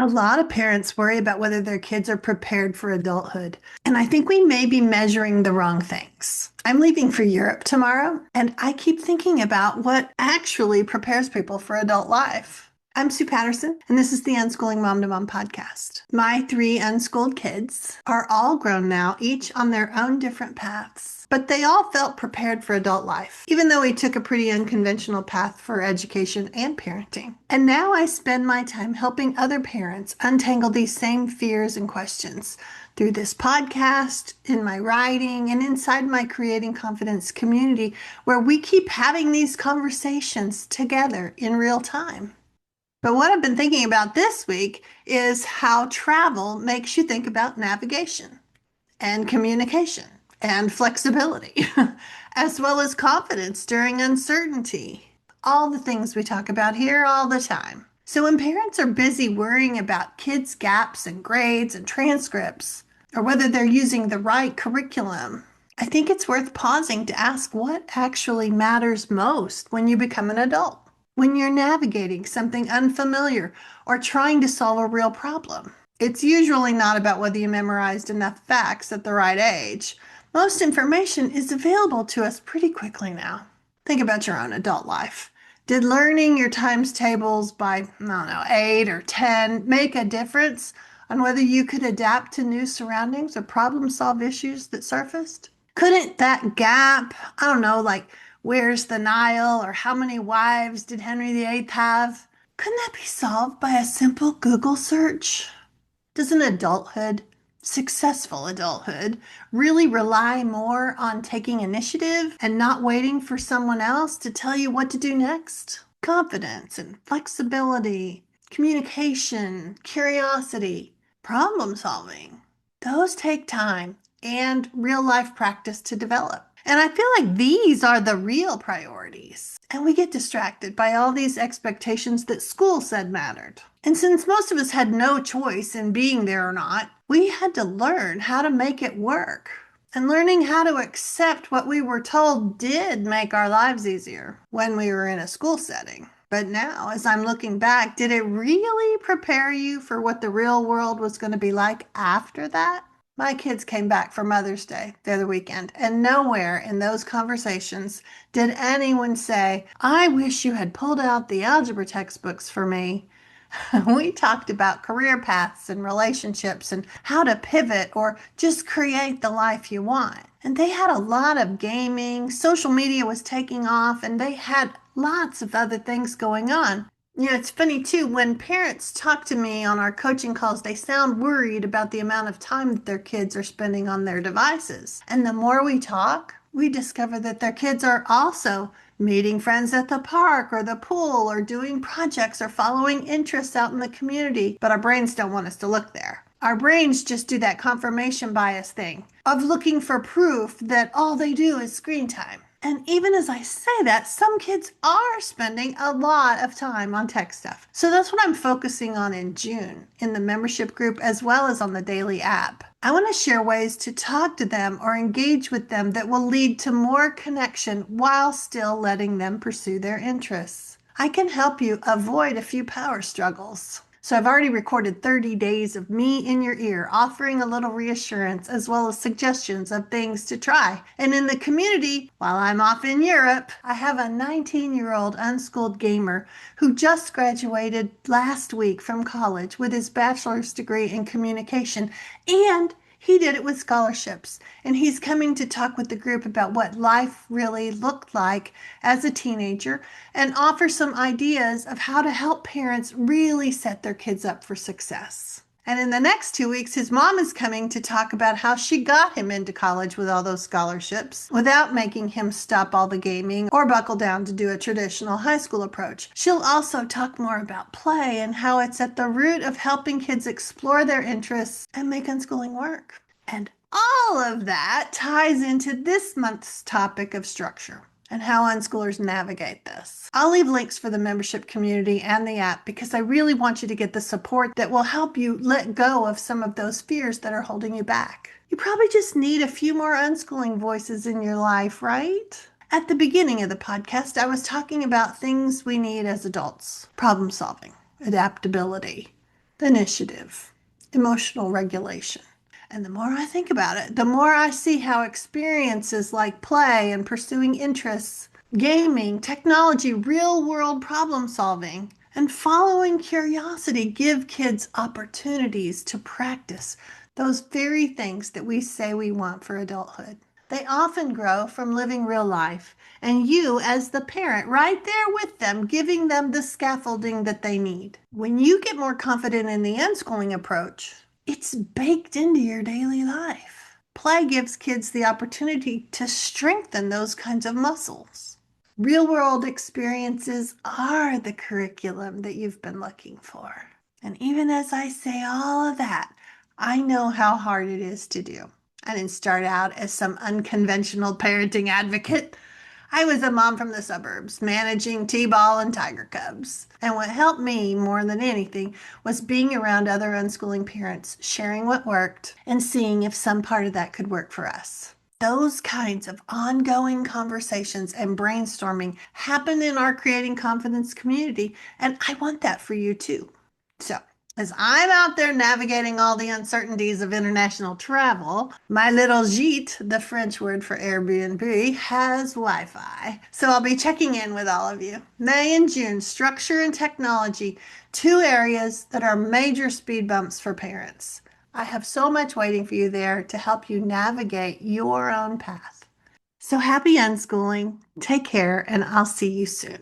A lot of parents worry about whether their kids are prepared for adulthood. And I think we may be measuring the wrong things. I'm leaving for Europe tomorrow, and I keep thinking about what actually prepares people for adult life. I'm Sue Patterson, and this is the Unschooling Mom to Mom podcast. My three unschooled kids are all grown now, each on their own different paths, but they all felt prepared for adult life, even though we took a pretty unconventional path for education and parenting. And now I spend my time helping other parents untangle these same fears and questions through this podcast, in my writing, and inside my Creating Confidence community, where we keep having these conversations together in real time. But what I've been thinking about this week is how travel makes you think about navigation and communication and flexibility, as well as confidence during uncertainty. All the things we talk about here all the time. So when parents are busy worrying about kids' gaps and grades and transcripts, or whether they're using the right curriculum, I think it's worth pausing to ask what actually matters most when you become an adult, when you're navigating something unfamiliar or trying to solve a real problem. It's usually not about whether you memorized enough facts at the right age. Most information is available to us pretty quickly now. Think about your own adult life. Did learning your times tables by, I don't know, 8 or 10 make a difference on whether you could adapt to new surroundings or problem solve issues that surfaced? Couldn't that gap, I don't know, like where's the Nile or how many wives did Henry VIII have? Couldn't that be solved by a simple Google search? Doesn't adulthood, successful adulthood, really rely more on taking initiative and not waiting for someone else to tell you what to do next? Confidence and flexibility, communication, curiosity, problem solving. Those take time and real life practice to develop. And I feel like these are the real priorities. And we get distracted by all these expectations that school said mattered. And since most of us had no choice in being there or not, we had to learn how to make it work. And learning how to accept what we were told did make our lives easier when we were in a school setting. But now, as I'm looking back, did it really prepare you for what the real world was going to be like after that? My kids came back for Mother's Day the other weekend, and nowhere in those conversations did anyone say, I wish you had pulled out the algebra textbooks for me. We talked about career paths and relationships and how to pivot or just create the life you want. And they had a lot of gaming, social media was taking off, and they had lots of other things going on. It's funny too, when parents talk to me on our coaching calls, they sound worried about the amount of time that their kids are spending on their devices. And the more we talk, we discover that their kids are also meeting friends at the park or the pool or doing projects or following interests out in the community. But our brains don't want us to look there. Our brains just do that confirmation bias thing of looking for proof that all they do is screen time. And even as I say that, some kids are spending a lot of time on tech stuff. So that's what I'm focusing on in June in the membership group as well as on the daily app. I want to share ways to talk to them or engage with them that will lead to more connection while still letting them pursue their interests. I can help you avoid a few power struggles. So I've already recorded 30 days of me in your ear, offering a little reassurance as well as suggestions of things to try. And in the community, while I'm off in Europe, I have a 19-year-old unschooled gamer who just graduated last week from college with his bachelor's degree in communication, and he did it with scholarships, and he's coming to talk with the group about what life really looked like as a teenager and offer some ideas of how to help parents really set their kids up for success. And in the next 2 weeks, his mom is coming to talk about how she got him into college with all those scholarships without making him stop all the gaming or buckle down to do a traditional high school approach. She'll also talk more about play and how it's at the root of helping kids explore their interests and make unschooling work. And all of that ties into this month's topic of structure and how unschoolers navigate this. I'll leave links for the membership community and the app because I really want you to get the support that will help you let go of some of those fears that are holding you back. You probably just need a few more unschooling voices in your life, right? At the beginning of the podcast, I was talking about things we need as adults: problem solving, adaptability, initiative, emotional regulation. And the more I think about it, the more I see how experiences like play and pursuing interests, gaming, technology, real world problem solving, and following curiosity give kids opportunities to practice those very things that we say we want for adulthood. They often grow from living real life, and you, as the parent, right there with them, giving them the scaffolding that they need. When you get more confident in the unschooling approach, it's baked into your daily life. Play gives kids the opportunity to strengthen those kinds of muscles. Real world experiences are the curriculum that you've been looking for. And even as I say all of that, I know how hard it is to do. I didn't start out as some unconventional parenting advocate. I was a mom from the suburbs, managing T-ball and tiger cubs. And what helped me more than anything was being around other unschooling parents, sharing what worked, and seeing if some part of that could work for us. Those kinds of ongoing conversations and brainstorming happen in our Creating Confidence community, and I want that for you too. So, as I'm out there navigating all the uncertainties of international travel, my little gîte, the French word for Airbnb, has Wi Fi. So I'll be checking in with all of you. May and June, structure and technology, two areas that are major speed bumps for parents. I have so much waiting for you there to help you navigate your own path. So happy unschooling. Take care, and I'll see you soon.